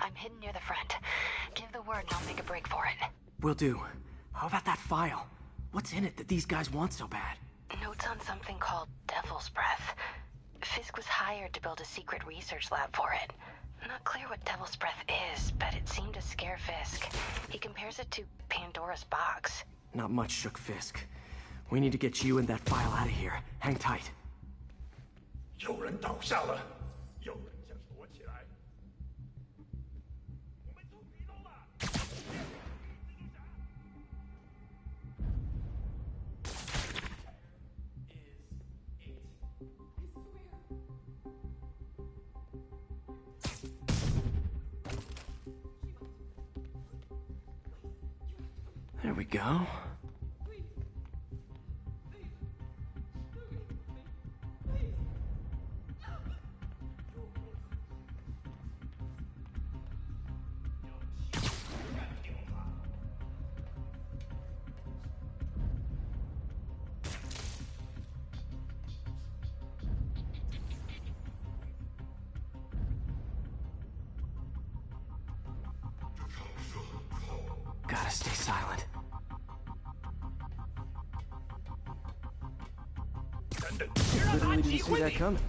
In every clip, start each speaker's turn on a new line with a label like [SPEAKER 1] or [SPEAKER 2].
[SPEAKER 1] I'm hidden near the front. Give the word and I'll make a break for it.
[SPEAKER 2] Will do. How about that file? What's in it that these guys want so bad?
[SPEAKER 1] Notes on something called Devil's Breath. Fisk was hired to build a secret research lab for it. Not clear what Devil's Breath is, but it seemed to scare Fisk. He compares it to Pandora's box.
[SPEAKER 2] Not much shook Fisk. We need to get you and that file out of here. Hang tight.
[SPEAKER 3] 有人倒下了，有人想躲起来。我们出皮洞了！There
[SPEAKER 2] we go. Gotta stay silent. Literally didn't see that coming.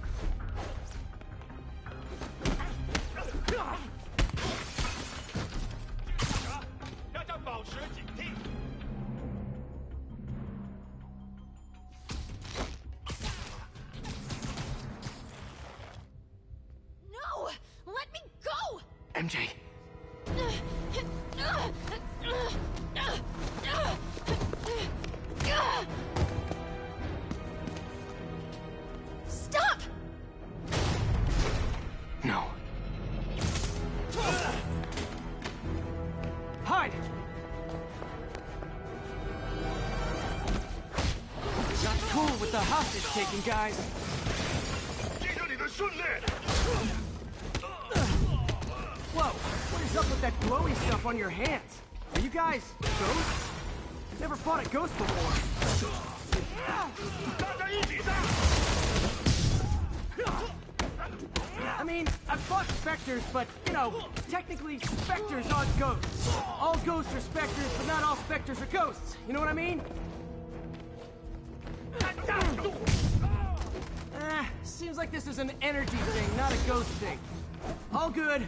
[SPEAKER 4] No! Let me go!
[SPEAKER 2] MJ.
[SPEAKER 4] Stop!
[SPEAKER 2] No. Hide! Not cool with the hostage taking, guys.
[SPEAKER 3] 记着你的训练。
[SPEAKER 2] Whoa, what is up with that glowy stuff on your hands? Are you guys ghosts? Never fought a ghost before.
[SPEAKER 3] 大家一起上！
[SPEAKER 2] I mean, I've fought specters, but, you know, technically specters aren't ghosts. All ghosts are specters, but not all specters are ghosts. You know what I mean? Seems like this is an energy thing, not a ghost thing. All good.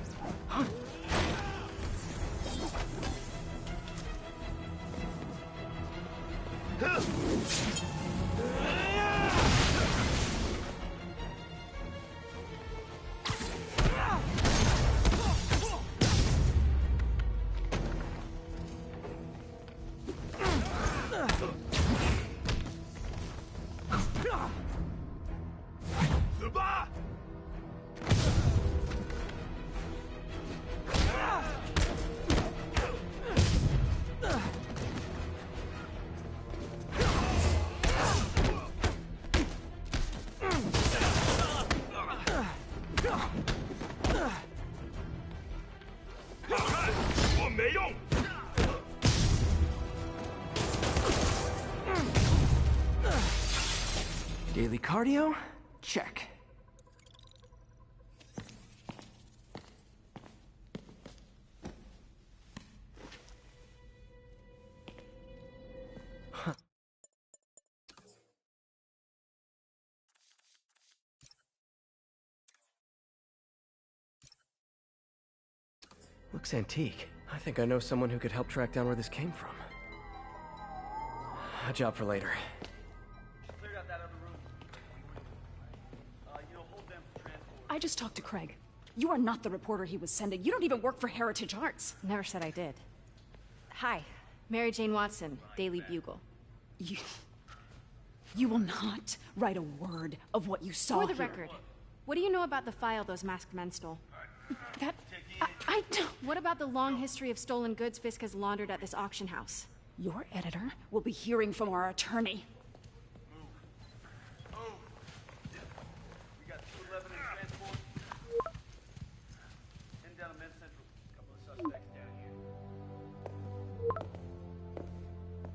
[SPEAKER 2] Daily cardio? Check. Huh. Looks antique. I think I know someone who could help track down where this came from. A job for later.
[SPEAKER 5] I just talked to Craig. You are not the reporter he was sending. You don't even work for Heritage Arts.
[SPEAKER 1] Never said I did. Hi, Mary Jane Watson, Daily Bugle.
[SPEAKER 5] You will not write a word of what you saw
[SPEAKER 1] For the
[SPEAKER 5] here.
[SPEAKER 1] record, what do you know about the file those masked men stole?
[SPEAKER 5] That... I don't...
[SPEAKER 1] What about the long history of stolen goods Fisk has laundered at this auction house?
[SPEAKER 5] Your editor will be hearing from our attorney.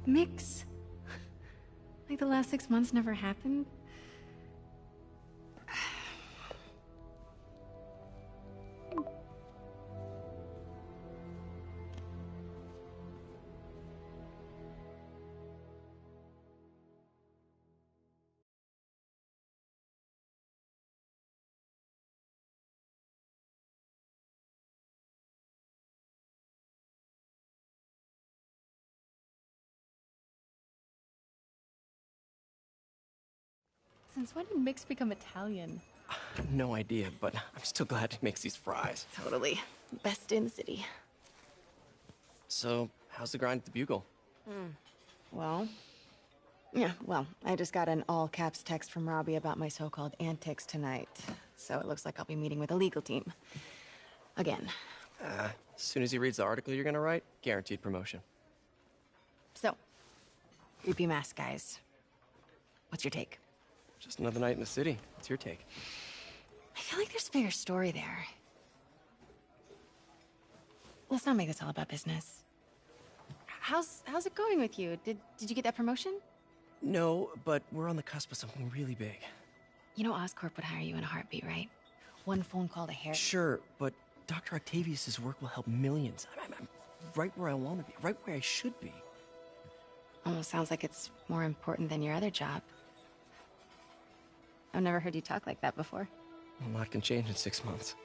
[SPEAKER 1] Mix? Like the last 6 months never happened?
[SPEAKER 6] Since when did Mix become Italian?
[SPEAKER 7] No idea, but I'm still glad he makes these fries.
[SPEAKER 6] Totally. Best in the city.
[SPEAKER 7] So, how's the grind at the Bugle?
[SPEAKER 6] Well, I just got an all-caps text from Robbie about my so-called antics tonight. So it looks like I'll be meeting with a legal team. Again.
[SPEAKER 7] As soon as he reads the article you're gonna write, guaranteed promotion.
[SPEAKER 6] So, creepy mask guys. What's your take?
[SPEAKER 7] Just another night in the city. What's your take?
[SPEAKER 6] I feel like there's a bigger story there. Let's not make this all about business. How's it going with you? Did you get that promotion?
[SPEAKER 7] No, but we're on the cusp of something really big.
[SPEAKER 6] You know Oscorp would hire you in a heartbeat, right? One phone call to Harry.
[SPEAKER 7] Sure, but Dr. Octavius's work will help millions. I'm right where I want to be, right where I should be.
[SPEAKER 6] Almost sounds like it's more important than your other job. I've never heard you talk like that before.
[SPEAKER 7] A lot can change in 6 months.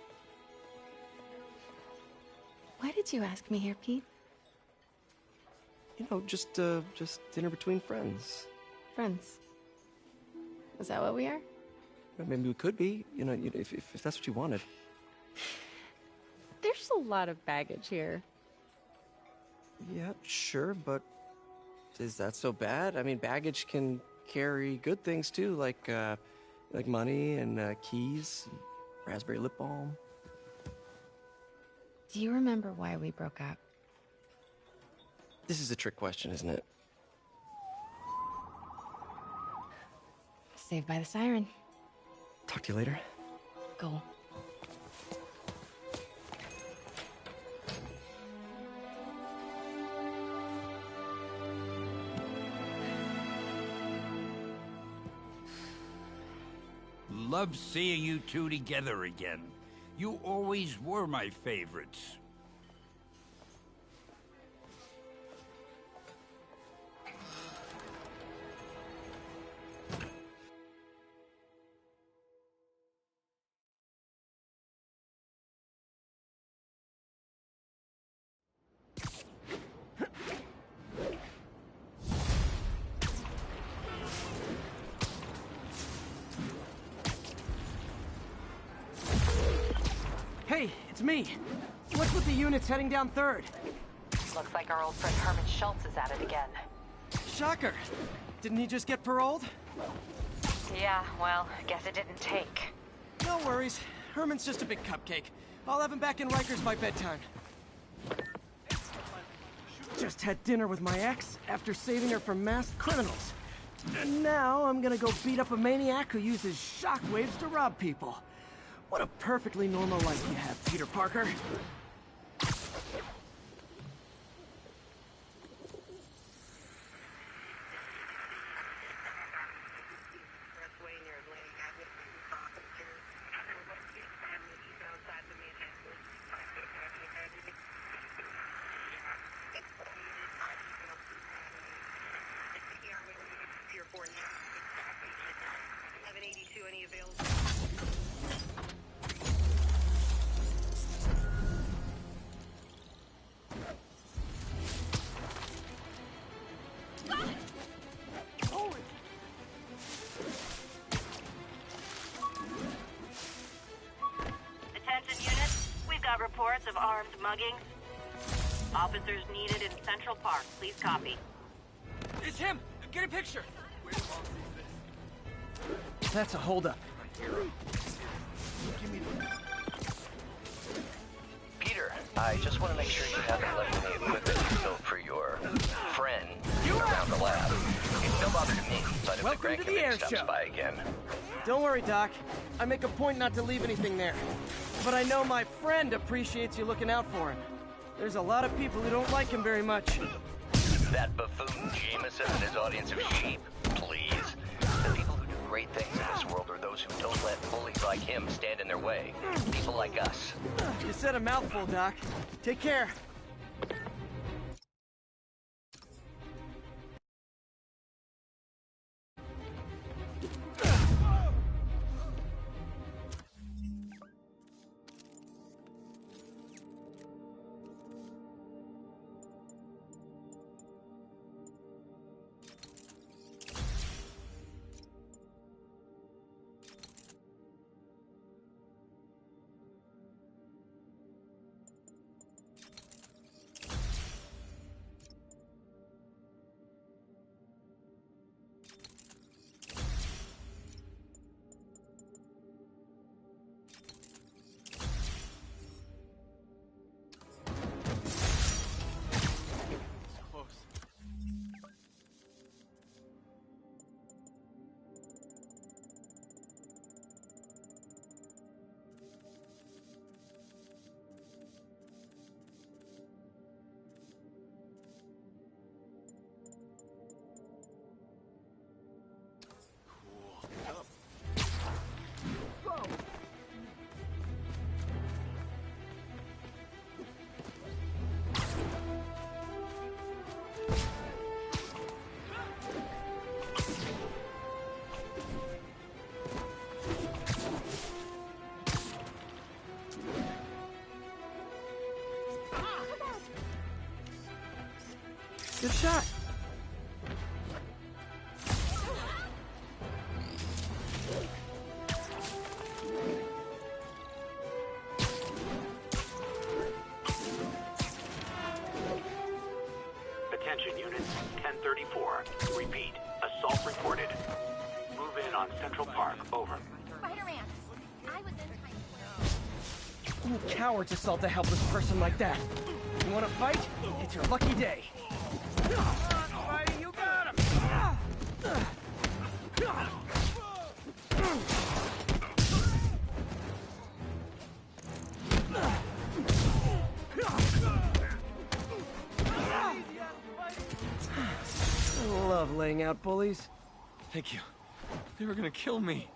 [SPEAKER 6] Why did you ask me here, Pete?
[SPEAKER 7] You know, just dinner between friends.
[SPEAKER 6] Friends. Is that what we are?
[SPEAKER 7] Maybe we could be, you know, if that's what you wanted.
[SPEAKER 6] There's a lot of baggage here.
[SPEAKER 7] Yeah, sure, but is that so bad? I mean, baggage can carry good things too, like money and keys, and raspberry lip balm.
[SPEAKER 6] Do you remember why we broke up?
[SPEAKER 7] This is a trick question, isn't it?
[SPEAKER 6] Saved by the siren.
[SPEAKER 7] Talk to you later.
[SPEAKER 6] Go.
[SPEAKER 8] Love seeing you two together again. You always were my favorites.
[SPEAKER 2] Hey, it's me. What's with the units heading down 3rd?
[SPEAKER 1] Looks like our old friend Herman Schultz is at it again.
[SPEAKER 2] Shocker. Didn't he just get paroled?
[SPEAKER 1] Yeah, well, guess it didn't take.
[SPEAKER 2] No worries. Herman's just a big cupcake. I'll have him back in Rikers by bedtime. Just had dinner with my ex after saving her from masked criminals. And now I'm gonna go beat up a maniac who uses shockwaves to rob people. What a perfectly normal life you have, Peter Parker.
[SPEAKER 9] Reports of armed muggings. Officers needed in Central Park. Please copy.
[SPEAKER 2] It's him! Get a picture! That's a holdup.
[SPEAKER 10] Peter, I just want to make sure you haven't left any equipment you built for your friend around the lab. It's no bother to me, but if the Greg Committee stops by again...
[SPEAKER 2] Don't worry, Doc. I make a point not to leave anything there. But I know my friend appreciates you looking out for him. There's a lot of people who don't like him very much.
[SPEAKER 10] That buffoon Jameson and his audience of sheep, please. The people who do great things in this world are those who don't let bullies like him stand in their way. People like us.
[SPEAKER 2] You said a mouthful, Doc. Take care. Good shot.
[SPEAKER 11] Attention units, 1034. Repeat, assault reported. Move in on Central Park, over.
[SPEAKER 4] Spider-Man, I was in time.
[SPEAKER 2] You cowards assault a helpless person like that. You wanna fight? It's your lucky day. Come on, Spidey, you got him! I love laying out bullies.
[SPEAKER 12] Thank you. They were gonna kill me.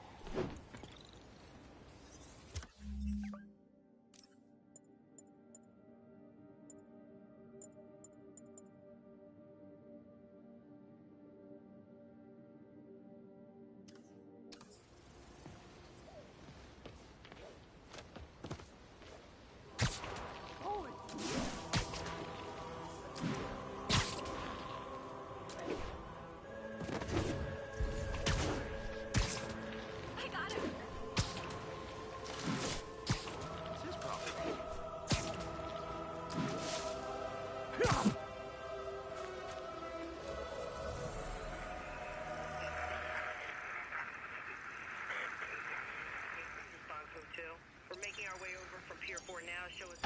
[SPEAKER 9] We're making our way over from Pier 4 now. Show us.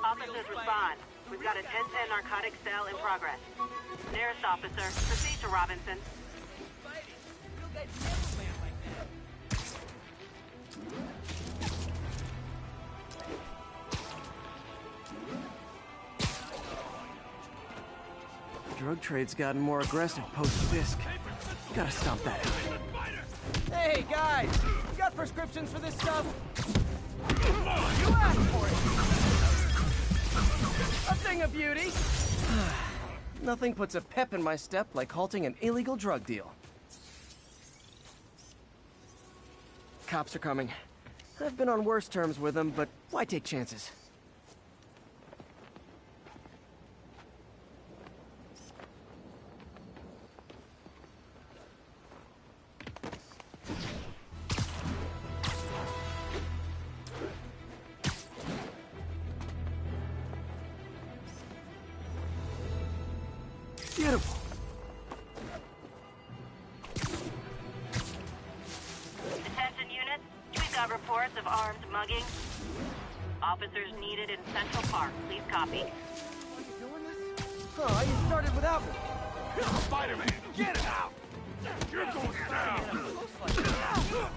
[SPEAKER 9] Officers respond. We've got a 1010 narcotics cell in progress. Nearest officer, proceed to Robinson.
[SPEAKER 2] Drug trade's gotten more aggressive post-Fisk. Gotta stomp that out. Hey, guys! You got prescriptions for this stuff? You asked for it! A thing of beauty! Nothing puts a pep in my step like halting an illegal drug deal. Cops are coming. I've been on worse terms with them, but why take chances? Beautiful.
[SPEAKER 9] Attention units, we've got reports of armed mugging. Officers needed in Central Park. Please copy.
[SPEAKER 2] Oh, you started without me.
[SPEAKER 3] Spider-Man, get it out! You're going down!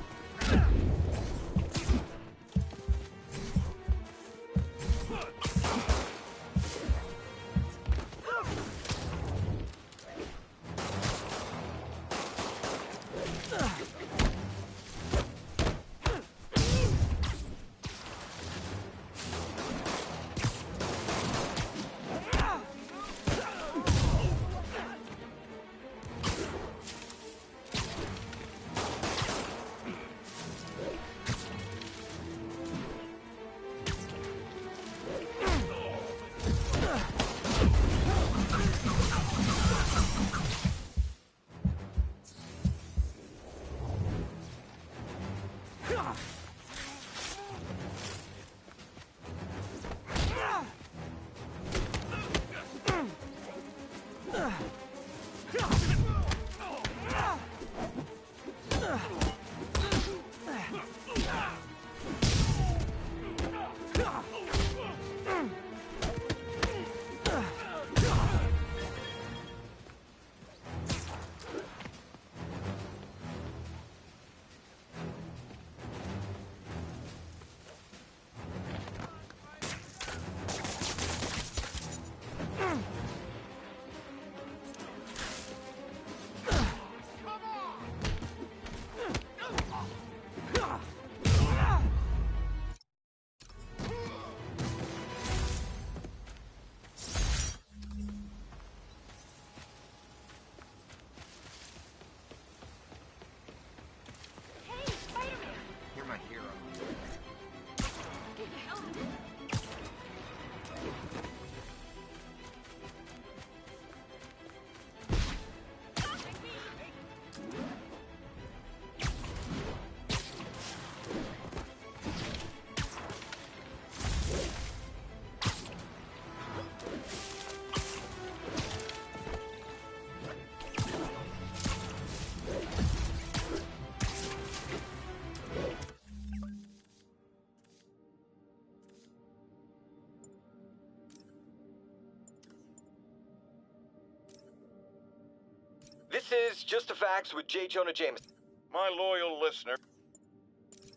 [SPEAKER 12] is Just a Facts with J. Jonah Jameson.
[SPEAKER 3] My loyal listener.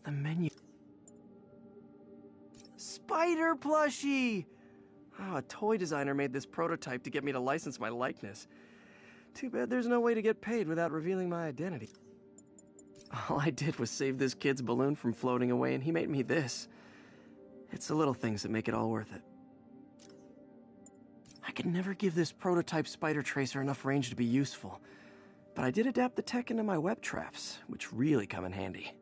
[SPEAKER 2] The menu. Spider plushie! Oh, a toy designer made this prototype to get me to license my likeness. Too bad there's no way to get paid without revealing my identity. All I did was save this kid's balloon from floating away, and he made me this. It's the little things that make it all worth it. I could never give this prototype spider tracer enough range to be useful, but I did adapt the tech into my web traps, which really come in handy.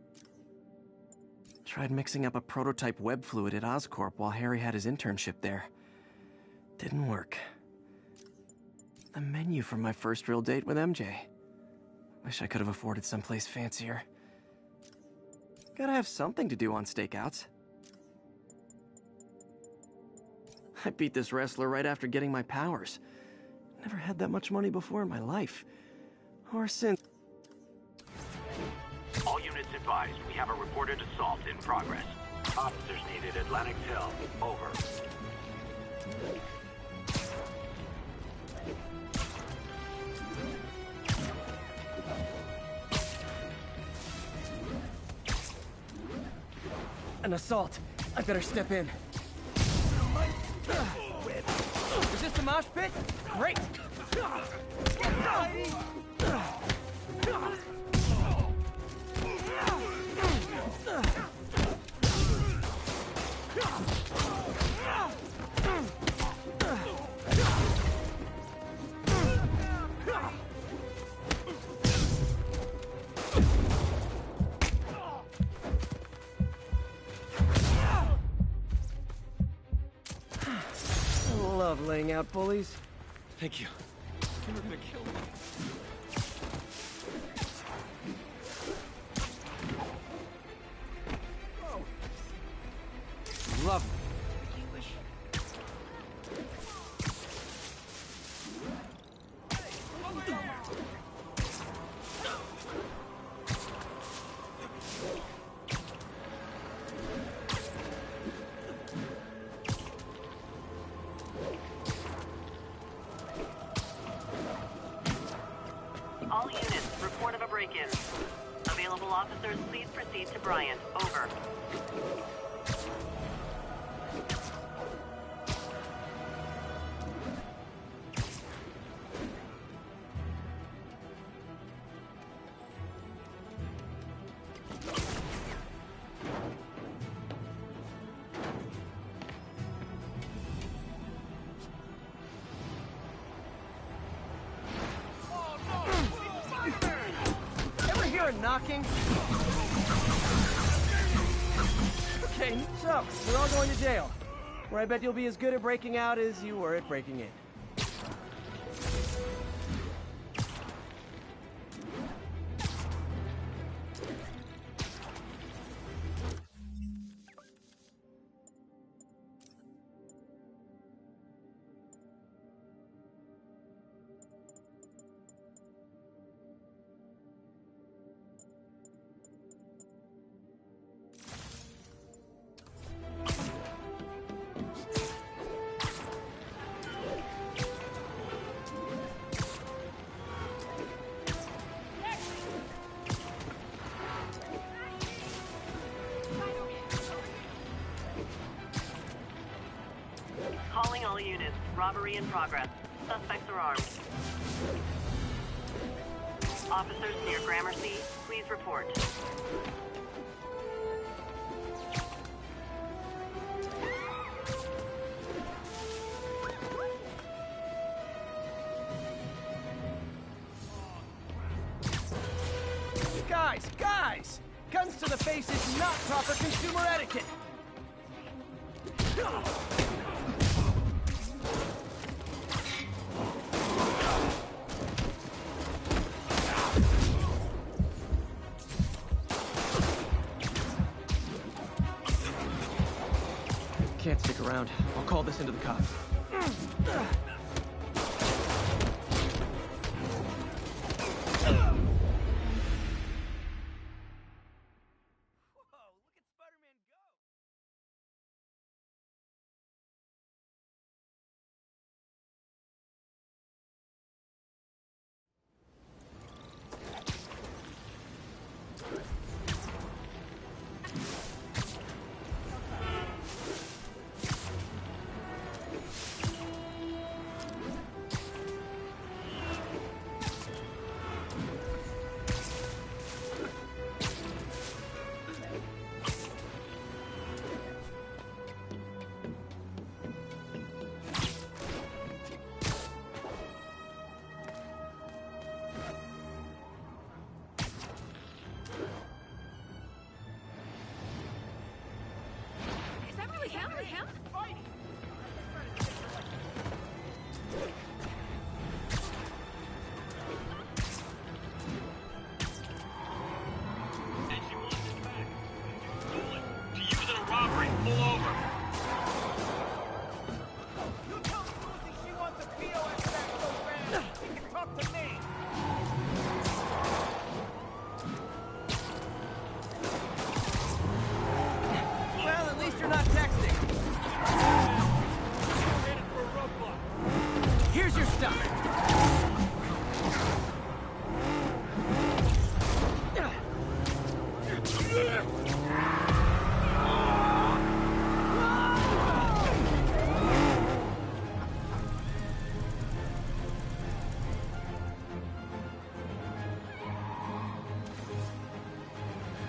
[SPEAKER 2] Tried mixing up a prototype web fluid at Oscorp while Harry had his internship there. Didn't work. The menu from my first real date with MJ. Wish I could have afforded someplace fancier. Gotta have something to do on stakeouts. I beat this wrestler right after getting my powers. Never had that much money before in my life. Or since.
[SPEAKER 11] All units advised, we have a reported assault in progress. Officers needed at Atlantic Hill. Over.
[SPEAKER 2] An assault. I better step in. Is this the mosh pit? Great! I love laying out bullies.
[SPEAKER 12] Thank you. They were gonna kill me.
[SPEAKER 2] Love
[SPEAKER 9] All units, report of a break-in. Available officers, please proceed to Bryant. Over.
[SPEAKER 2] Ever hear a knocking? Okay, so, we're all going to jail. Where I bet you'll be as good at breaking out as you were at breaking in.
[SPEAKER 9] Calling all units. Robbery in progress. Suspects are armed. Officers near Gramercy, please report.
[SPEAKER 2] Guys! Guns to the face is not proper consumer etiquette! Can't stick around. I'll call this into the cops.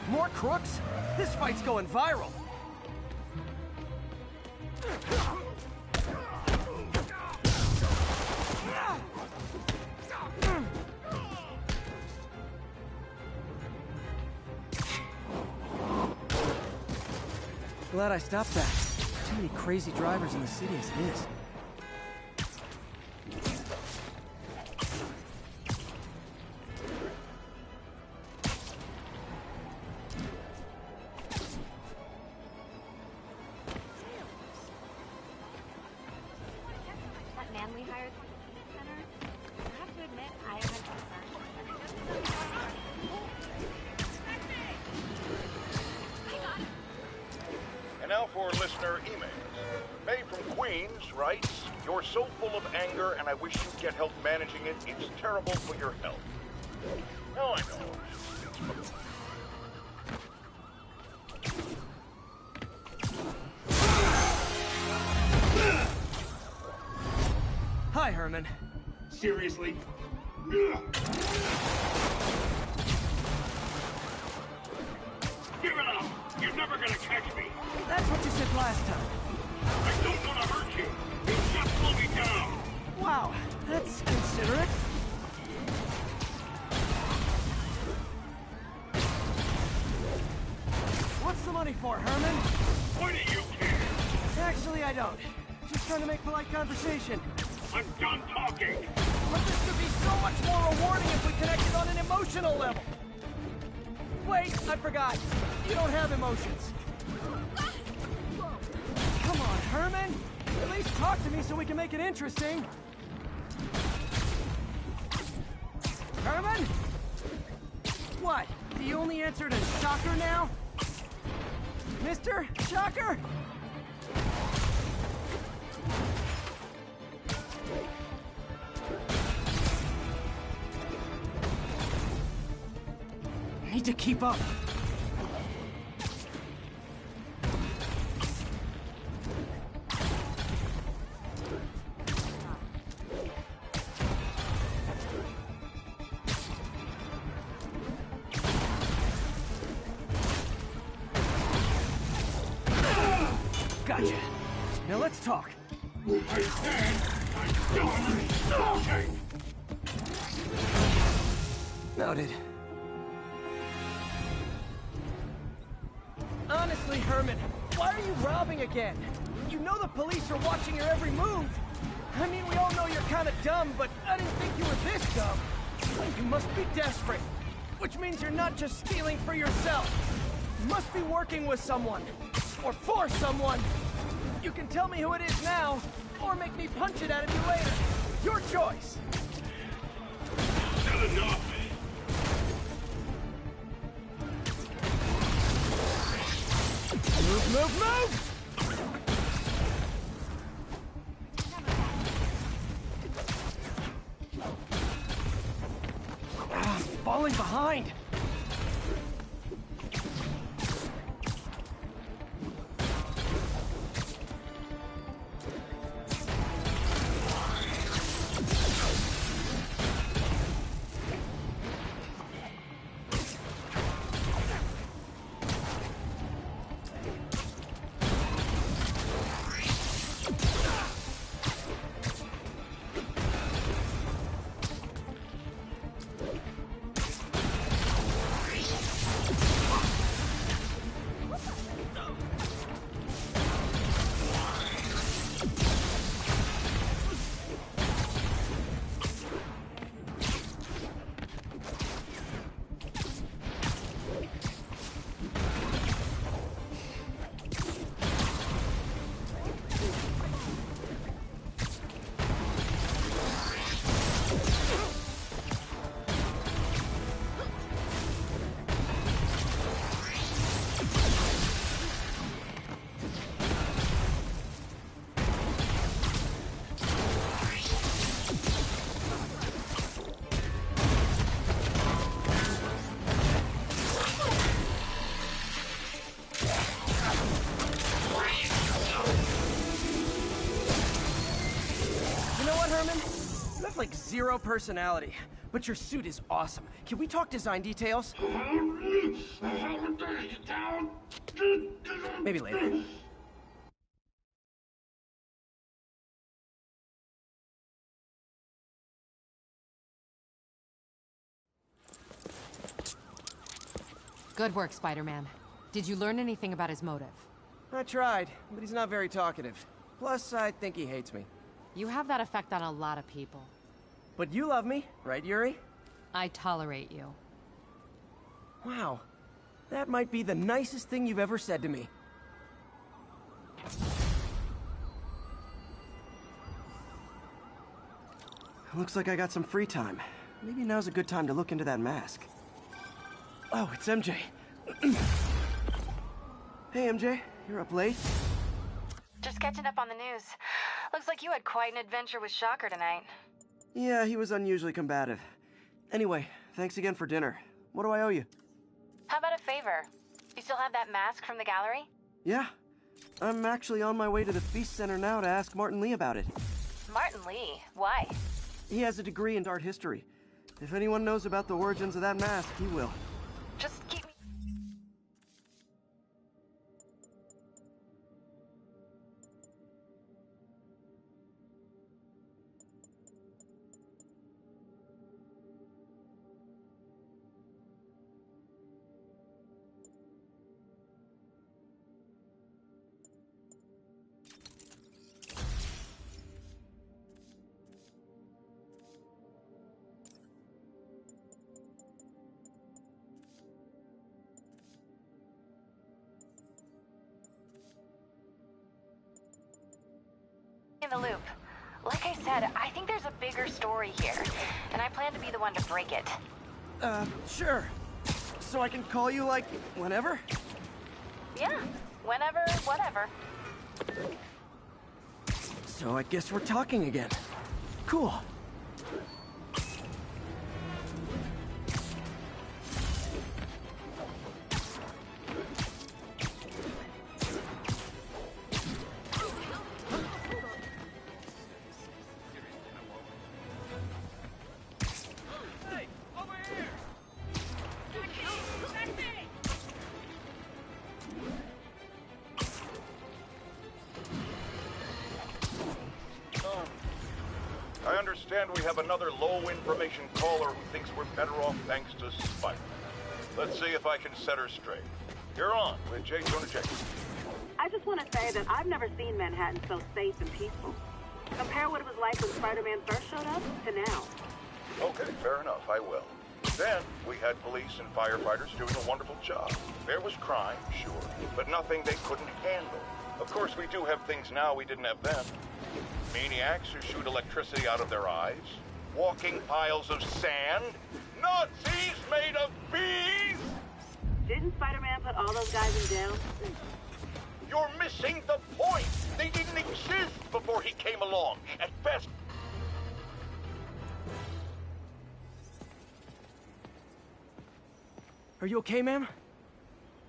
[SPEAKER 2] More crooks? This fight's going viral. Glad I stopped that. Too many crazy drivers in the city as it is.
[SPEAKER 4] That man we hired for the center, I have to admit, I had concerns.
[SPEAKER 13] And now for listener emails. May from Queens writes, "You're so full of anger and I wish you'd get help managing it. It's terrible for your health." Oh, I know.
[SPEAKER 2] Hi, Herman.
[SPEAKER 3] Seriously?
[SPEAKER 13] Give it up! You're never gonna catch me!
[SPEAKER 2] That's what you said last time.
[SPEAKER 13] I don't want to hurt you! You just slow me down!
[SPEAKER 2] Wow, that's considerate. What's the money for, Herman?
[SPEAKER 13] Why do you care?
[SPEAKER 2] Actually, I don't. Just trying to make polite conversation.
[SPEAKER 13] I'm done talking!
[SPEAKER 2] But this could be so much more rewarding if we connected on an emotional level. Wait, I forgot. You don't have emotions. Come on, Herman. At least talk to me so we can make it interesting. Herman? What? The only answer to Shocker now? Mr. Shocker? Need to keep up. Gotcha. Now let's talk.
[SPEAKER 13] I said I'm done talking!
[SPEAKER 2] Noted. Honestly, Herman, why are you robbing again? You know the police are watching your every move. I mean, we all know you're kind of dumb, but I didn't think you were this dumb. You must be desperate, which means you're not just stealing for yourself. You must be working with someone, or for someone. You can tell me who it is now, or make me punch it out of you later. Your choice.
[SPEAKER 13] Not enough!
[SPEAKER 2] Move, move, move! Ah, falling behind. Like zero personality. but your suit is awesome. Can we talk design details? Maybe later.
[SPEAKER 14] Good work, Spider-Man. Did you learn anything about his motive?
[SPEAKER 2] I tried, but he's not very talkative. Plus, I think he hates me.
[SPEAKER 14] You have that effect on a lot of people.
[SPEAKER 2] But you love me, right, Yuri?
[SPEAKER 14] I tolerate you.
[SPEAKER 2] Wow. That might be the nicest thing you've ever said to me. Looks like I got some free time. Maybe now's a good time to look into that mask. Oh, it's MJ. Hey, MJ. You're up late?
[SPEAKER 1] Just catching up on the news. Looks like you had quite an adventure with Shocker tonight.
[SPEAKER 2] Yeah, he was unusually combative. Anyway, thanks again for dinner. What do I owe you?
[SPEAKER 1] How about a favor? You still have that mask from the gallery?
[SPEAKER 2] Yeah. I'm actually on my way to the Feast Center now to ask Martin Lee about it.
[SPEAKER 1] Martin Lee? Why?
[SPEAKER 2] He has a degree in art history. If anyone knows about the origins of that mask, he will.
[SPEAKER 1] Just keep me... in the loop. Like I said, I think there's a bigger story here, and I plan to be the one to break it.
[SPEAKER 2] Sure. So I can call you, like, whenever?
[SPEAKER 1] Yeah, whenever, whatever.
[SPEAKER 2] So I guess we're talking again. Cool.
[SPEAKER 13] I understand we have another low-information caller who thinks we're better off thanks to Spider. Let's see if I can set her straight. You're on with J. Jonah Jameson.
[SPEAKER 9] I just want to say that I've never seen Manhattan so safe and peaceful. Compare what it was like when Spider-Man first showed up to now.
[SPEAKER 13] Okay, fair enough, I will. Then, we had police and firefighters doing a wonderful job. There was crime, sure, but nothing they couldn't handle. Of course, we do have things now we didn't have then. Maniacs who shoot electricity out of their eyes, walking piles of sand, Nazis made of bees!
[SPEAKER 9] Didn't Spider-Man put all those guys in jail?
[SPEAKER 13] You're missing the point! They didn't exist before he came along. At best...
[SPEAKER 2] Are you okay, ma'am?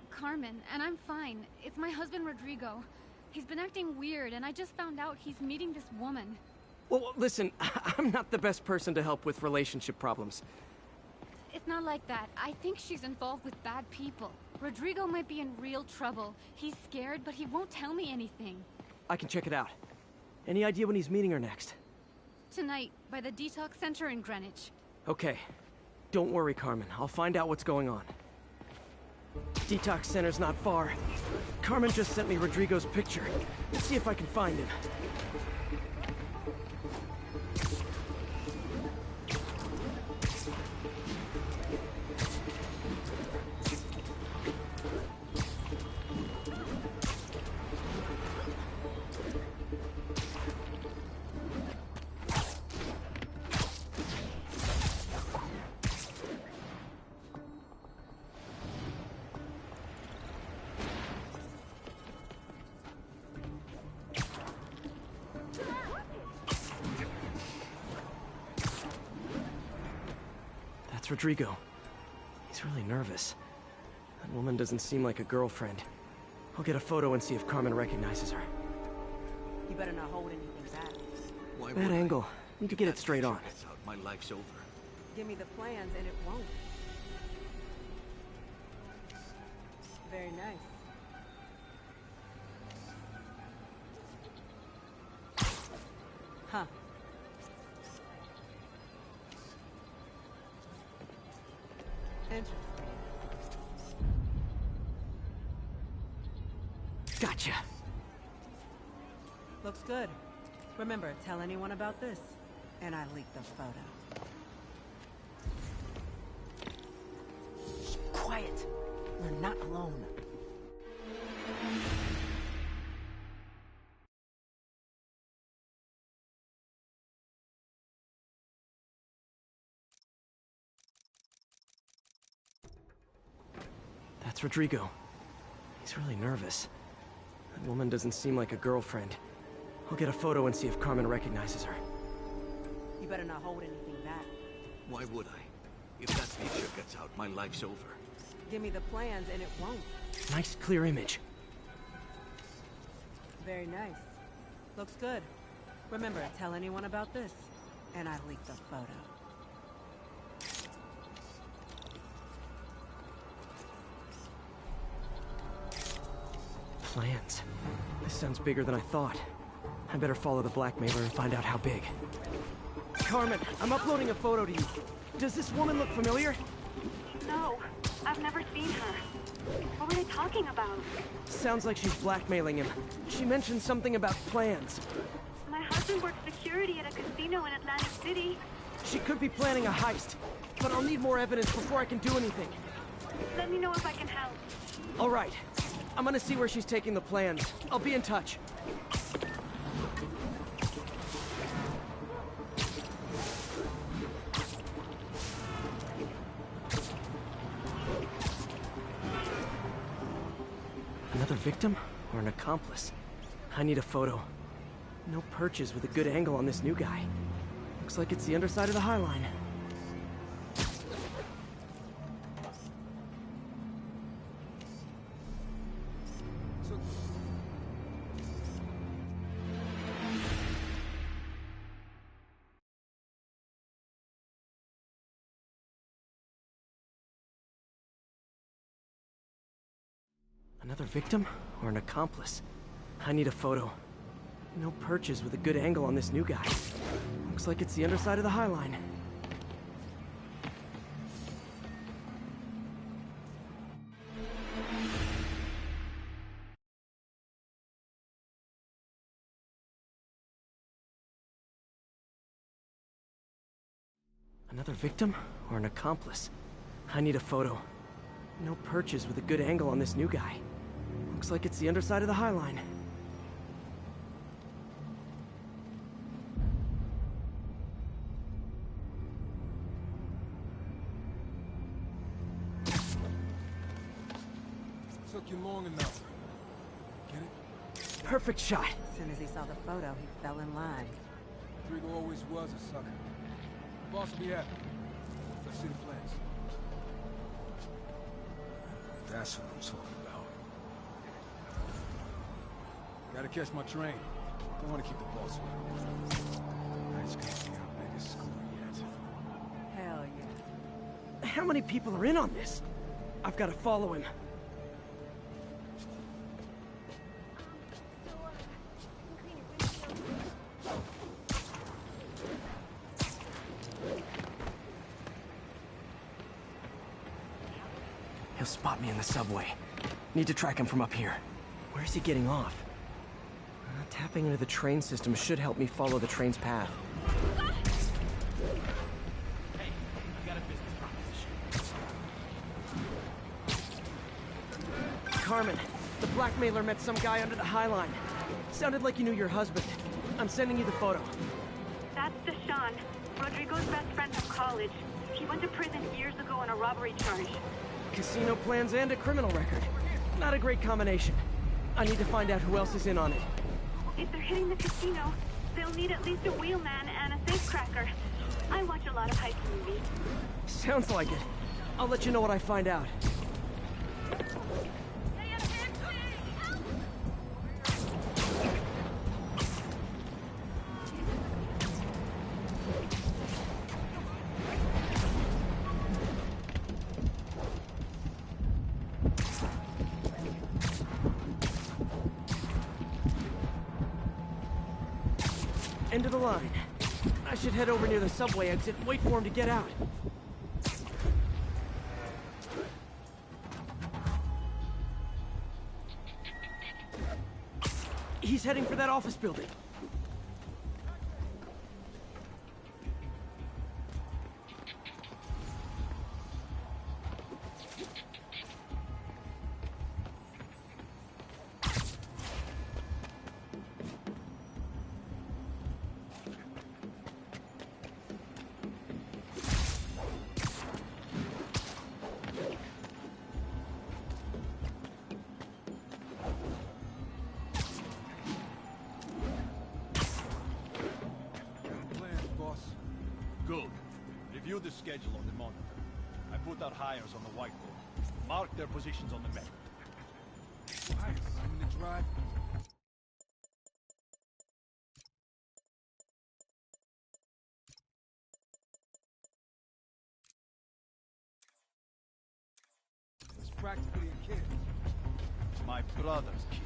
[SPEAKER 4] Carmen, and I'm fine. It's my husband, Rodrigo. He's been acting weird, and I just found out he's meeting this woman.
[SPEAKER 2] Well, listen, I'm not the best person to help with relationship problems.
[SPEAKER 4] It's not like that. I think she's involved with bad people. Rodrigo might be in real trouble. He's scared, but he won't tell me anything.
[SPEAKER 2] I can check it out. Any idea when he's meeting her next?
[SPEAKER 4] Tonight, by the detox center in Greenwich.
[SPEAKER 2] Okay. Don't worry, Carmen. I'll find out what's going on. Detox center's not far. Carmen just sent me Rodrigo's picture. Let's see if I can find him. Rodrigo. He's really nervous. That woman doesn't seem like a girlfriend. I'll get a photo and see if Carmen recognizes her.
[SPEAKER 15] You better not hold anything back.
[SPEAKER 2] Bad angle. Need to get it straight on.
[SPEAKER 16] My life's over.
[SPEAKER 15] Give me the plans and it won't. Very nice. Huh. Interesting.
[SPEAKER 2] Gotcha.
[SPEAKER 15] Looks good. Remember, tell anyone about this, and I leak the photo. Quiet. We're not alone.
[SPEAKER 2] That's Rodrigo. He's really nervous. That woman doesn't seem like a girlfriend. I'll get a photo and see if Carmen recognizes her.
[SPEAKER 15] You better not hold anything back.
[SPEAKER 3] Why would I? If that picture gets out, my life's over.
[SPEAKER 15] Give me the plans and it won't.
[SPEAKER 2] Nice, clear image.
[SPEAKER 15] Very nice. Looks good. Remember, tell anyone about this, and I leak the photo.
[SPEAKER 2] Plans. This sounds bigger than I thought. I better follow the blackmailer and find out how big. Carmen, I'm uploading a photo to you. Does this woman look familiar?
[SPEAKER 16] No, I've never seen her. What were they talking about?
[SPEAKER 2] Sounds like she's blackmailing him. She mentioned something about plans.
[SPEAKER 16] My husband works security at a casino in Atlantic City.
[SPEAKER 2] She could be planning a heist, but I'll need more evidence before I can do anything.
[SPEAKER 16] Let me know if I can help.
[SPEAKER 2] All right. I'm gonna see where she's taking the plans. I'll be in touch. Another victim or an accomplice? I need a photo. No perches with a good angle on this new guy. Looks like it's the underside of the High Line. Another victim or an accomplice? I need a photo. No perches with a good angle on this new guy. Looks like it's the underside of the High Line. Another victim or an accomplice? I need a photo. No perches with a good angle on this new guy. Looks like it's the underside of the High Line.
[SPEAKER 17] Took you long enough. Get it?
[SPEAKER 2] Perfect shot.
[SPEAKER 15] As soon as he saw the photo, he fell in line.
[SPEAKER 17] Rodrigo always was a sucker. Boss will be happy. Let's see the plans. That's what I'm talking about. Gotta catch my train. Don't want to keep the boss waiting. That's gonna be our biggest score yet.
[SPEAKER 15] Hell yeah.
[SPEAKER 2] How many people are in on this? I've got to follow him. He'll spot me in the subway. Need to track him from up here. Where's he getting off? Tapping into the train system should help me follow the train's path.
[SPEAKER 18] Hey, I've got a business proposition.
[SPEAKER 2] Carmen, the blackmailer met some guy under the High Line. Sounded like he knew your husband. I'm sending you the photo.
[SPEAKER 16] That's Deshaun, Rodrigo's best friend from college. He went to prison years ago on a robbery charge.
[SPEAKER 2] Casino plans and a criminal record. Not a great combination. I need to find out who else is in on it.
[SPEAKER 16] If they're hitting the casino, they'll need at least a wheelman and a safecracker. I watch a lot of heist movies.
[SPEAKER 2] Sounds like it. I'll let you know what I find out. End of the line. I should head over near the subway exit and wait for him to get out. He's heading for that office building.
[SPEAKER 19] Good. Review the schedule on the monitor. I put our hires on the whiteboard. Mark their positions on the map.
[SPEAKER 17] I'm gonna drive. It's practically a kid.
[SPEAKER 19] My brother's kid.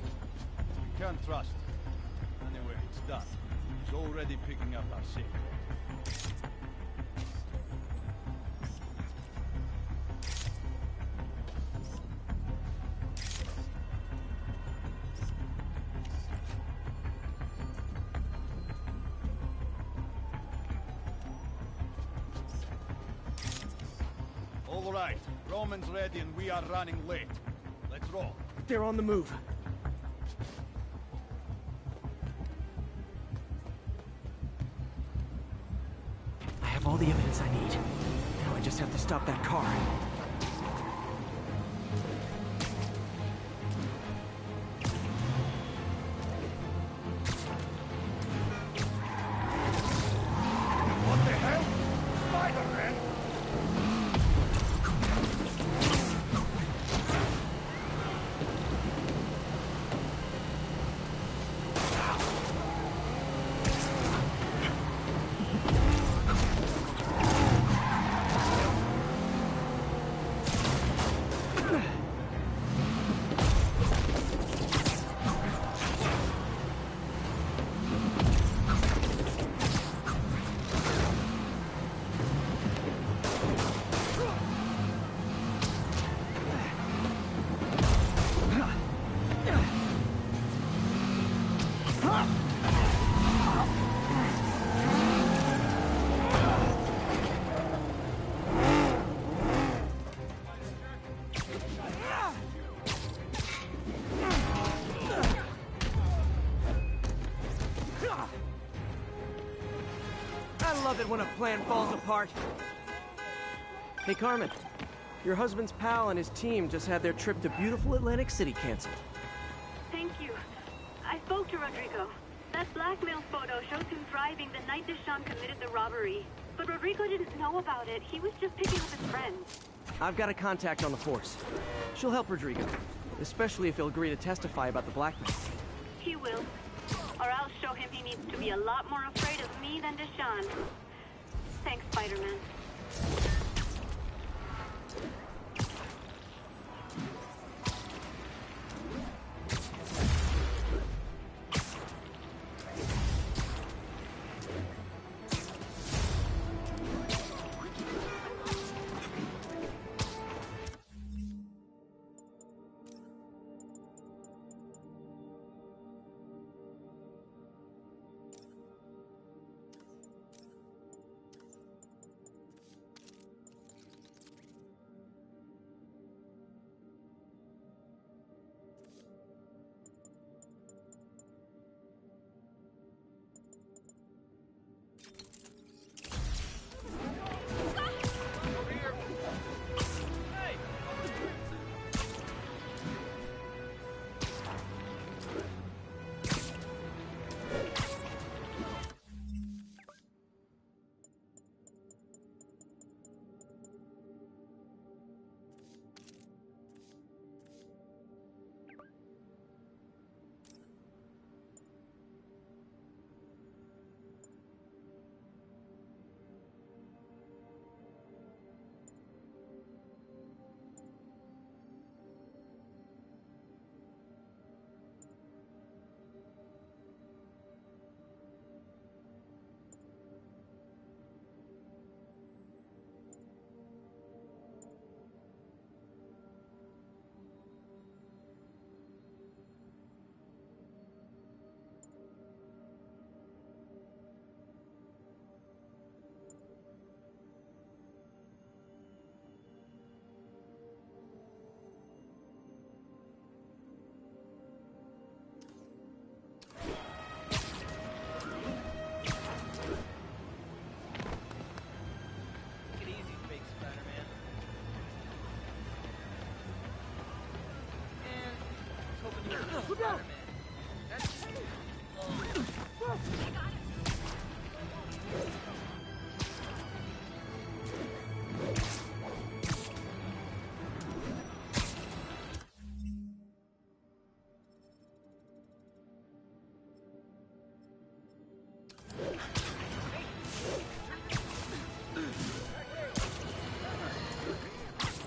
[SPEAKER 19] We can't trust him. Anyway, it's done. He's already picking up our signal. All right, Roman's ready and we are running late. Let's roll.
[SPEAKER 2] They're on the move. I have all the evidence I need. Now I just have to stop that car.
[SPEAKER 3] What the hell? Spider-Man?
[SPEAKER 2] I love it when a plan falls apart. Hey, Carmen. Your husband's pal and his team just had their trip to beautiful Atlantic City canceled.
[SPEAKER 16] Thank you. I spoke to Rodrigo. That blackmail photo shows him driving the night Deshawn committed the robbery. But Rodrigo didn't know about it. He was just picking up his friends.
[SPEAKER 2] I've got a contact on the force. She'll help Rodrigo, especially if he'll agree to testify about the blackmail.
[SPEAKER 16] He will. Or I'll show him he needs to be a lot more afraid of me than Deshawn. Thanks, Spider-Man.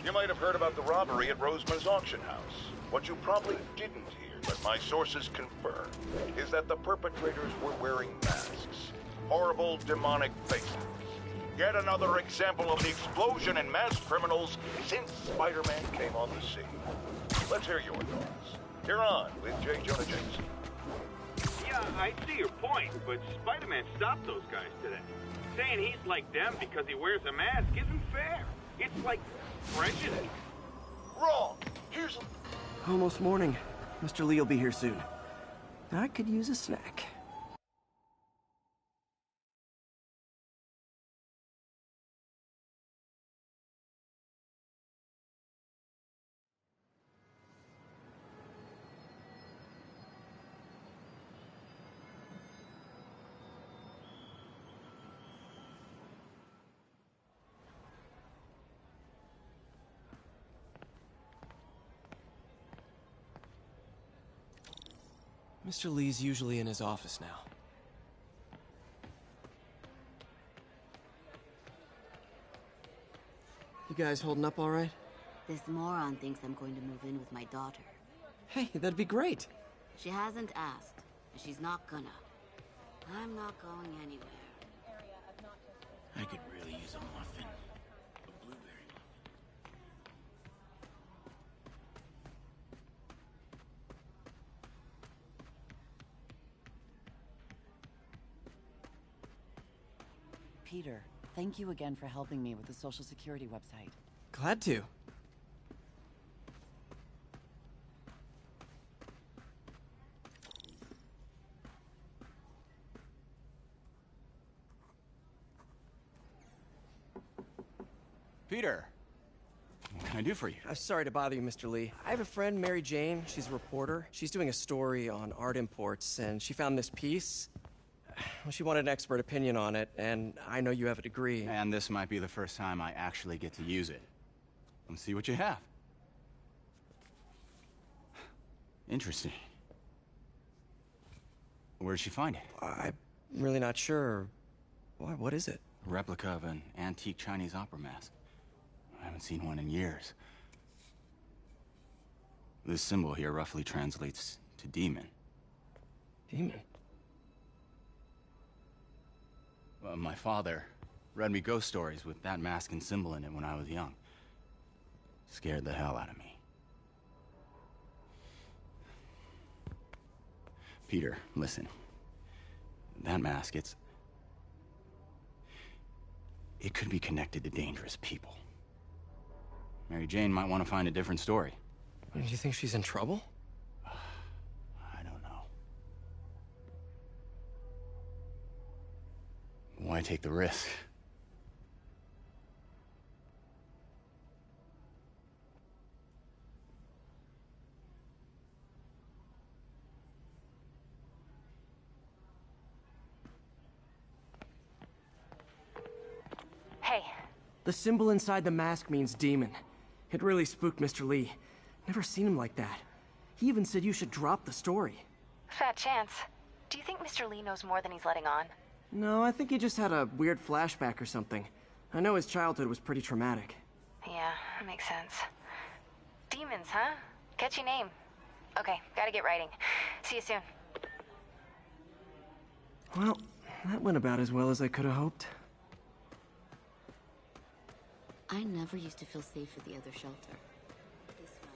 [SPEAKER 13] You might have heard about the robbery at Roseman's auction house. What you probably didn't hear, but my sources confirm, is that the perpetrators were wearing masks. Horrible, demonic faces. Yet another example of the explosion in masked criminals since Spider-Man came on the scene. Let's hear your thoughts. You're on with J. Jonah Jameson.
[SPEAKER 11] Yeah, I see your point, but Spider-Man stopped those guys today. Saying he's like them because he wears a mask isn't fair. It's like prejudice.
[SPEAKER 13] Wrong! Here's a...
[SPEAKER 2] Almost morning. Mr. Lee will be here soon. I could use a snack.
[SPEAKER 7] Mr. Lee's usually in his office now. You guys holding up all right?
[SPEAKER 20] This moron thinks I'm going to move in with my daughter.
[SPEAKER 7] Hey, that'd be great.
[SPEAKER 20] She hasn't asked, and she's not gonna. I'm not going anywhere.
[SPEAKER 18] I could really use a muffin. A blueberry muffin.
[SPEAKER 21] Peter, thank you again for helping me with the Social Security website.
[SPEAKER 7] Glad to.
[SPEAKER 12] Peter, what can I do for you?
[SPEAKER 7] I'm sorry to bother you, Mr. Lee. I have a friend, Mary Jane. She's a reporter. She's doing a story on art imports, and she found this piece. Well, she wanted an expert opinion on it, and I know you have a degree.
[SPEAKER 12] And this might be the first time I actually get to use it. Let's see what you have. Interesting. Where did she find it?
[SPEAKER 7] I'm really not sure. What is it?
[SPEAKER 12] A replica of an antique Chinese opera mask. I haven't seen one in years. This symbol here roughly translates to demon.
[SPEAKER 7] Demon?
[SPEAKER 12] Well, my father read me ghost stories with that mask and symbol in it when I was young. Scared the hell out of me. Peter, listen. That mask, it could be connected to dangerous people. Mary Jane might want to find a different story.
[SPEAKER 7] Do you think she's in trouble?
[SPEAKER 12] I don't know. Why take the risk?
[SPEAKER 1] Hey.
[SPEAKER 2] The symbol inside the mask means demon. It really spooked Mr. Lee. Never seen him like that. He even said you should drop the story.
[SPEAKER 1] Fat chance. Do you think Mr. Lee knows more than he's letting on?
[SPEAKER 2] No, I think he just had a weird flashback or something. I know his childhood was pretty traumatic.
[SPEAKER 1] Yeah, that makes sense. Demons, huh? Catchy name. Okay, gotta get writing. See you soon.
[SPEAKER 2] Well, that went about as well as I could have hoped.
[SPEAKER 20] I never used to feel safe at the other shelter. This one.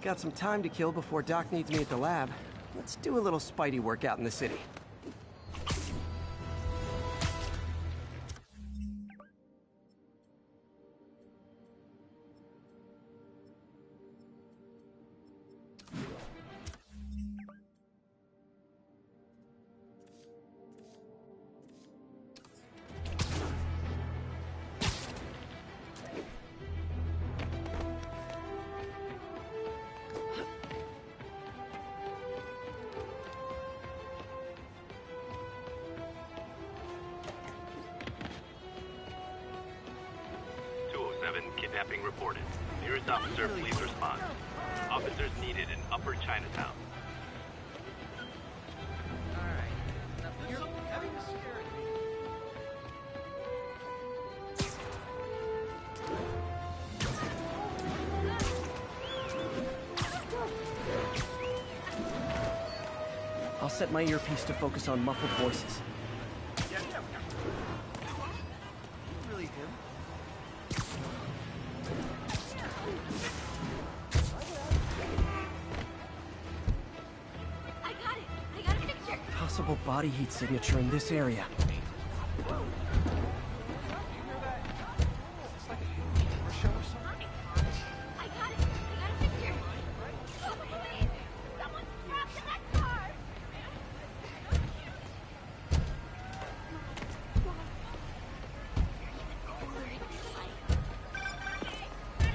[SPEAKER 2] Got some time to kill before Doc needs me at the lab. Let's do a little Spidey work out in the city.
[SPEAKER 5] Kidnapping reported. Nearest officer, please respond. Officers needed in Upper Chinatown.
[SPEAKER 2] I'll set my earpiece to focus on muffled voices. Really him?
[SPEAKER 16] I got a picture.
[SPEAKER 2] Possible body heat signature in this area.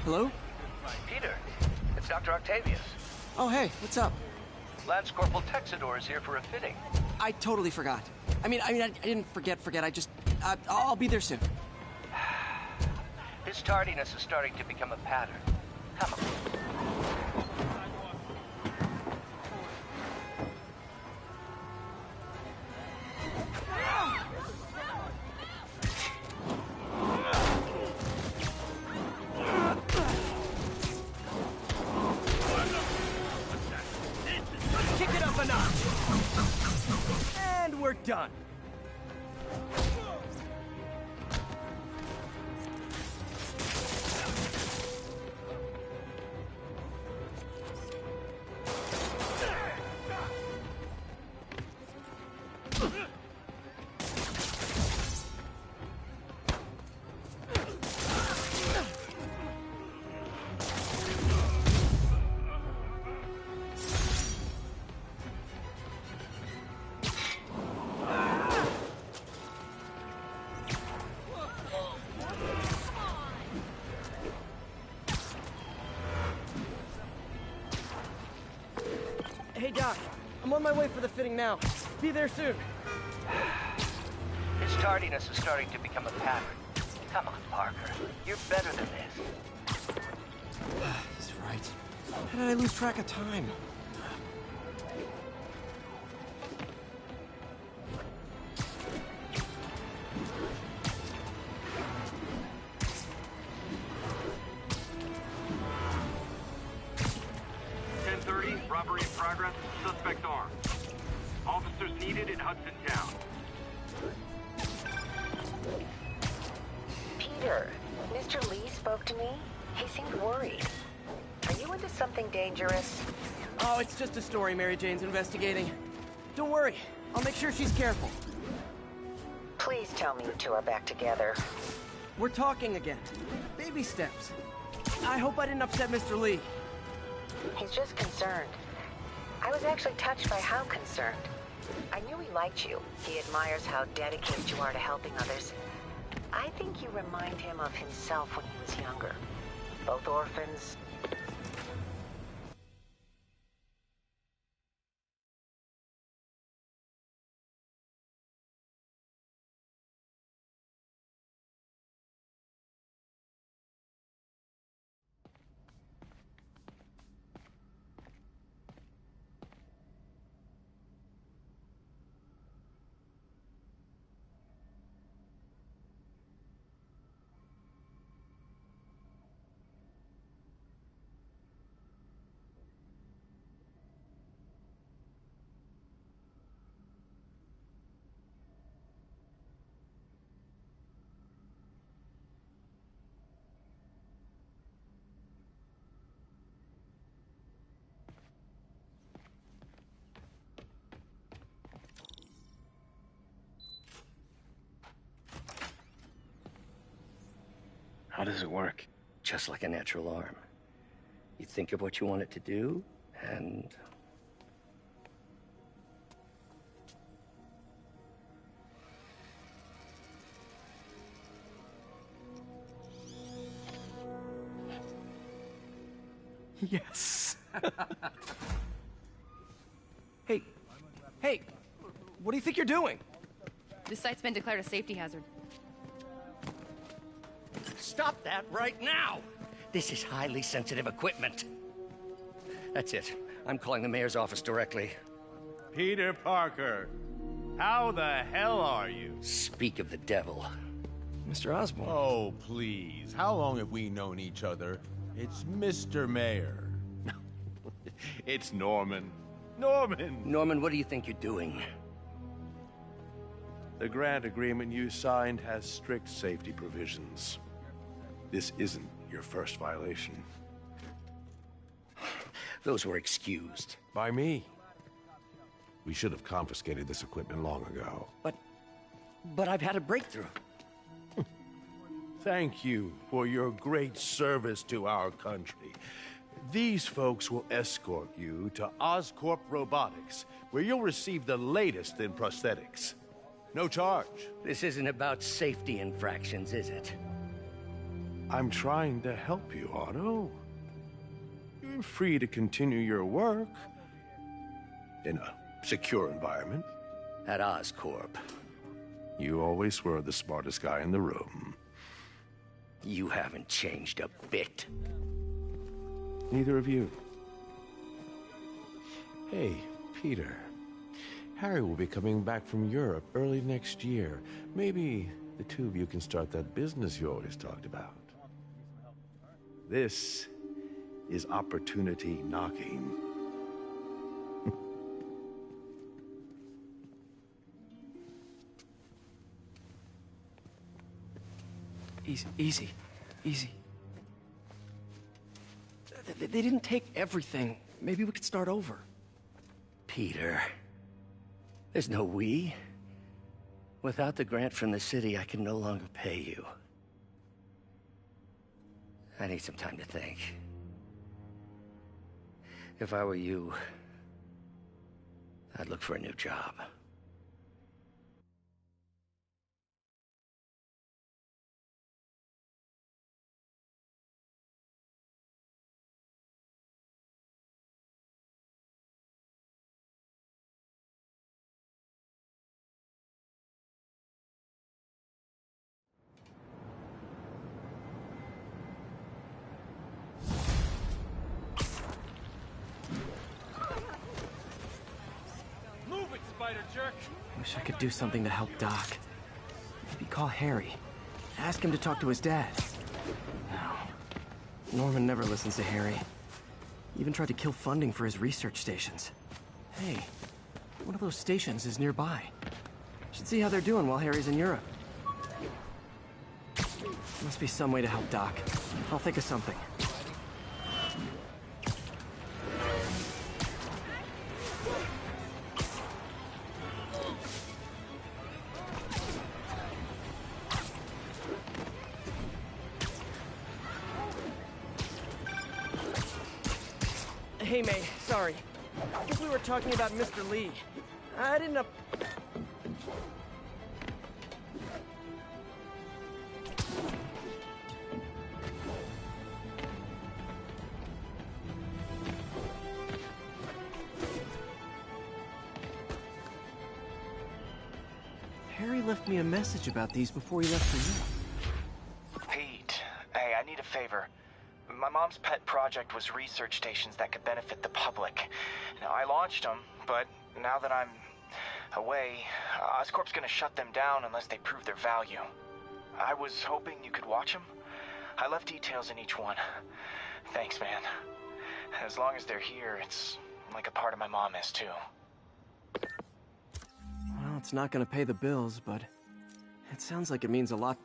[SPEAKER 2] Hello?
[SPEAKER 10] Peter, it's Dr. Octavius.
[SPEAKER 2] Oh, hey, what's up?
[SPEAKER 10] Lance Corporal Texador is here for a fitting.
[SPEAKER 2] I totally forgot. I didn't forget. I'll be there soon.
[SPEAKER 10] His tardiness is starting to become a pattern. Come on.
[SPEAKER 2] Kick it up a notch. And we're done. Hey, Doc. I'm on my way for the fitting now. Be there soon.
[SPEAKER 10] His tardiness is starting to become a pattern. Come on, Parker. You're better than this.
[SPEAKER 2] He's right. How did I lose track of time?
[SPEAKER 5] Robbery in progress. Suspect armed. Officers needed in Hudson Town.
[SPEAKER 1] Peter, Mr. Lee spoke to me. He seemed worried. Are you into something dangerous?
[SPEAKER 2] Oh, it's just a story Mary Jane's investigating. Don't worry. I'll make sure she's careful.
[SPEAKER 1] Please tell me you two are back together.
[SPEAKER 2] We're talking again. Baby steps. I hope I didn't upset Mr. Lee.
[SPEAKER 1] He's just concerned. I was actually touched by how concerned. I knew he liked you. He admires how dedicated you are to helping others. I think you remind him of himself when he was younger. Both orphans.
[SPEAKER 10] How does it work? Just like a natural arm. You think of what you want it to do, and...
[SPEAKER 2] Yes. Hey, hey, what do you think you're doing?
[SPEAKER 6] This site's been declared a safety hazard.
[SPEAKER 10] Stop that right now! This is highly sensitive equipment. That's it. I'm calling the mayor's office directly.
[SPEAKER 19] Peter Parker, how the hell are you?
[SPEAKER 10] Speak of the devil.
[SPEAKER 2] Mr. Osborn.
[SPEAKER 22] Oh, please. How long have we known each other? It's Mr. Mayor.
[SPEAKER 19] It's Norman. Norman!
[SPEAKER 10] Norman, what do you think you're doing?
[SPEAKER 19] The grant agreement you signed has strict safety provisions. This isn't your first violation.
[SPEAKER 10] Those were excused.
[SPEAKER 22] By me. We should have confiscated this equipment long ago.
[SPEAKER 10] But I've had a breakthrough.
[SPEAKER 19] Thank you for your great service to our country. These folks will escort you to Oscorp Robotics, where you'll receive the latest in prosthetics. No charge.
[SPEAKER 10] This isn't about safety infractions, is it?
[SPEAKER 19] I'm trying to help you, Otto. You're free to continue your work in a secure environment.
[SPEAKER 10] At Oscorp.
[SPEAKER 19] You always were the smartest guy in the room.
[SPEAKER 10] You haven't changed a bit.
[SPEAKER 19] Neither of you.
[SPEAKER 22] Hey, Peter. Harry will be coming back from Europe early next year. Maybe the two of you can start that business you always talked about.
[SPEAKER 19] This is opportunity knocking.
[SPEAKER 2] Easy. They didn't take everything. Maybe we could start over.
[SPEAKER 10] Peter, there's no we. Without the grant from the city, I can no longer pay you. I need some time to think. If I were you, I'd look for a new job.
[SPEAKER 2] Wish I could do something to help Doc. Maybe call Harry. Ask him to talk to his dad. No. Norman never listens to Harry. He even tried to kill funding for his research stations. Hey, one of those stations is nearby. Should see how they're doing while Harry's in Europe. Must be some way to help Doc. I'll think of something. Hey, May, sorry. I think we were talking about Mr. Lee. I didn't know... Harry left me a message about these before he left for you.
[SPEAKER 23] Pete, hey, I need a favor. My mom's pet project was research stations that could benefit the public. Now, I launched them, but now that I'm away, Oscorp's gonna shut them down unless they prove their value. I was hoping you could watch them. I left details in each one. Thanks, man. As long as they're here, it's like a part of my mom is, too.
[SPEAKER 2] Well, it's not gonna pay the bills, but it sounds like it means a lot.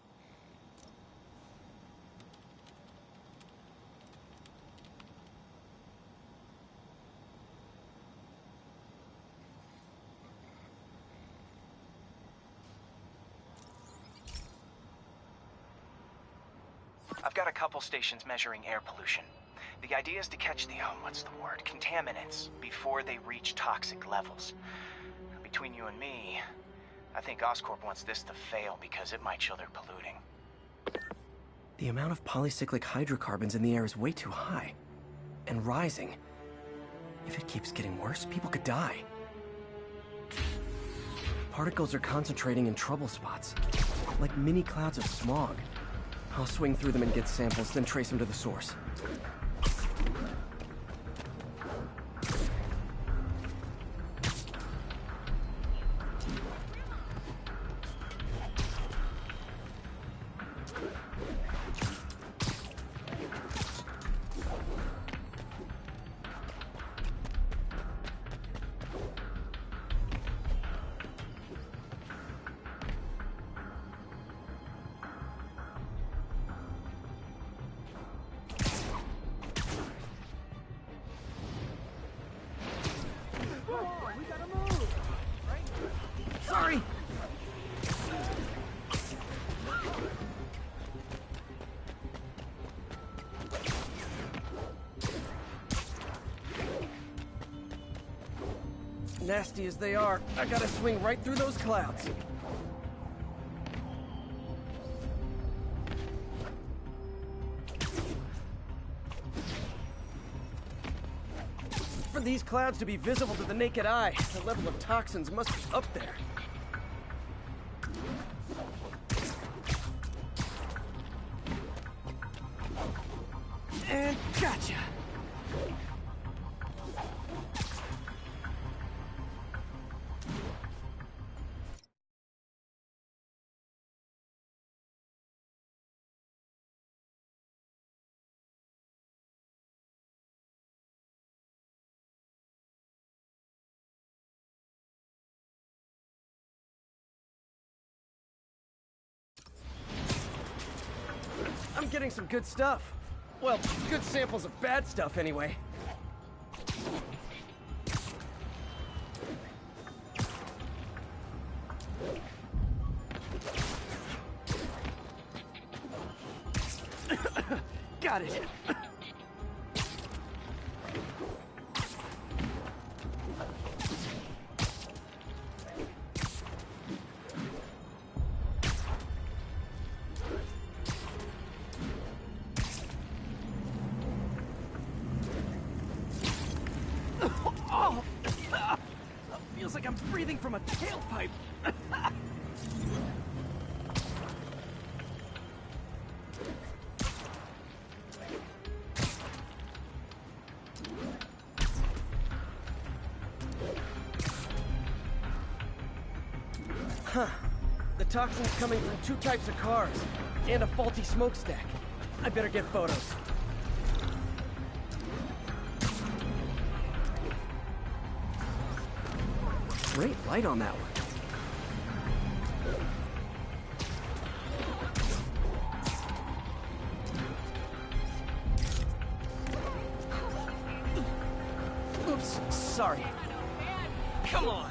[SPEAKER 23] I've got a couple stations measuring air pollution. The idea is to catch the, contaminants before they reach toxic levels. Between you and me, I think Oscorp wants this to fail because it might show they're polluting.
[SPEAKER 2] The amount of polycyclic hydrocarbons in the air is way too high. And rising. If it keeps getting worse, people could die. Particles are concentrating in trouble spots, like mini clouds of smog. I'll swing through them and get samples, then trace them to the source. Sorry! Nasty as they are, I gotta swing right through those clouds. For these clouds to be visible to the naked eye, the level of toxins must be up there. And gotcha! I'm getting some good stuff. Well, good samples of bad stuff, anyway. Got it. Oh! Feels like I'm breathing from a tailpipe. Huh. The toxin's coming from two types of cars, and a faulty smokestack. I better get photos. Great light on that one. Oops, sorry. Come on.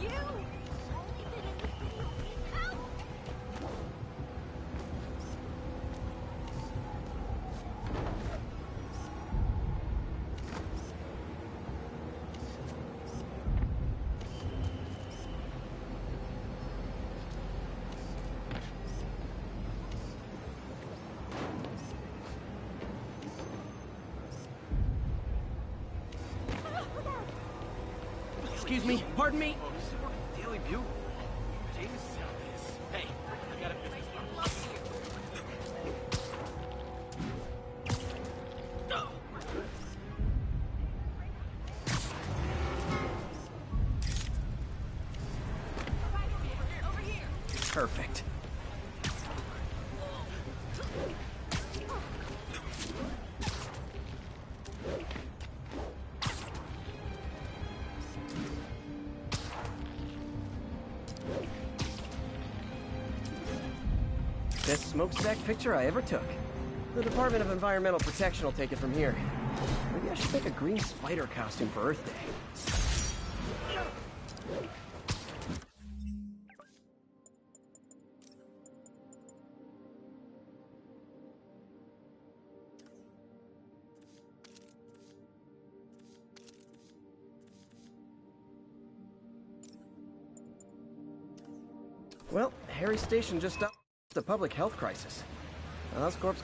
[SPEAKER 2] Excuse me, pardon me.
[SPEAKER 11] Oh, this is for the Daily Bugle. James said this. Hey, I got a business
[SPEAKER 2] Perfect. Best smokestack picture I ever took. The Department of Environmental Protection will take it from here. Maybe I should make a green spider costume for Earth Day. Well, Harry Station just stopped the public health crisis. Oscorp's